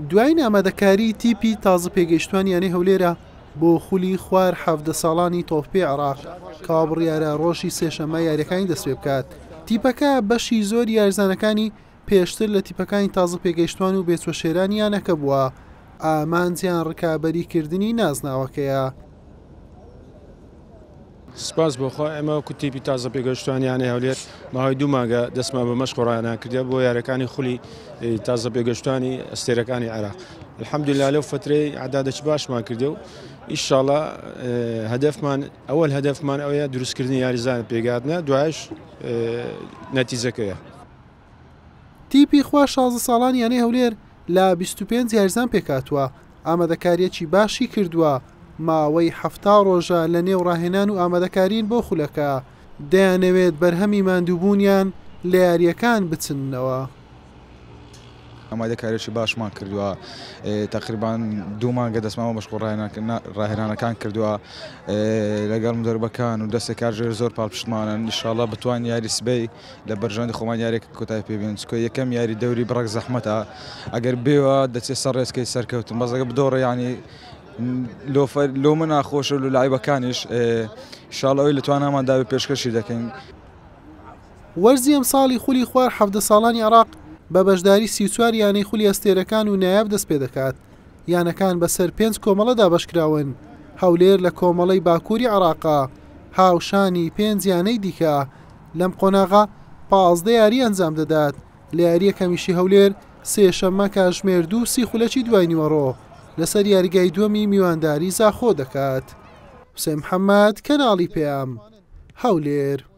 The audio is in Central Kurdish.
دوای ئامادەکاری تیپی تازە پێگەیشتوانیانەی هەولێرە بۆ خولی خوار 17 ساڵانی تۆپی عێراق کەوا بڕیارە ڕۆژی سێشەممە یاریەکانی دەست پێ بکات. تیپەکە بەشی زۆر یاریزانەکانی پێشتر لە تیپەکانی تازە پێگەیشتوان و بێچۆشێرانیانەکە بووە. ئامانجیان ڕکابەریکردنی نازناوەکەیە. سپاس بۆخوا ئێمە وەکو تیپی تازە پێگەشتوانیانەی هەولێر ماوەی 2 مانگە دەستمان بە مەشق و ڕاهێنان کردیا بۆ یاریەکانی خولی تازە پێگەشتوانی ئەستێرەکانی عێراق. الحەمدوللا لەو فترەی عەدادێکی باشمان کردێ و ئینشاڵڵا هەدەفمان ئەوەل هەدەفمان ئەوەیە دروستکردنی یاریزان پێگاتنە دوایش نەتیجەکەیە. تیپی خوا 16 ساڵانیانەی هەولێر لە 25 یاریزان پێکاتووە. ئامادەکاریەکی باشی کردووە. ماوەی 70 ڕۆژە لە نێو ڕاهێنان و ئامادەکارین بۆ خولەکە. دەیانەوێت بەرهەمی ماندووبوونیان لە یاریەکان بچنەوە. ئامادەکاریەکی باشمان کردووە. تقریبان 2 مانگە دەستماوە مەشق و ڕاهێنانەکان کردووە لەگەڵ مدەربەکان و دەستێک کارژێر زۆر پاڵپشتمانن. ئینشاڵڵا بتوان یاری سبەی لە بەرژەوەندی خۆمان یارێک کۆتای پێبێن. چکۆ یەکەم یاری دەوری بڕەک زەحمەتە ئەگەر بێوە دەچێت سەر ڕێزکەی سەرکەوتن بەزەکە بدۆڕە ینی لۆ من ناخۆشە و لایبەکانیش ئینشاڵڵا لەتوان ئەماندا پێشکەشی دەکەین. وەرزی ئەم ساڵی خولی خوار 17 ساڵانی عێراق بە بەشداری 34 یانەی خولی ئەستێرەکان و نایاب دەست پێ دەکات. یانەکان بەسەر 5 کۆمەڵەدا بەشکراون. هەولێر لە کۆمەڵەی باکووری عێراقا هاوشانی 5 یانەی دیکە. لەم قۆناغا 15 یاری ئەنجام دەدات. لە یاریە کەمیشی هەولێر سێشەممە کاتژمێر 2 خولەکی دوای نیوەڕۆ لەسەر یاریگای دووەمی میوانداری زاخۆ دەکات. حوسێن محەممەد کەناڵی پێام هەولێر.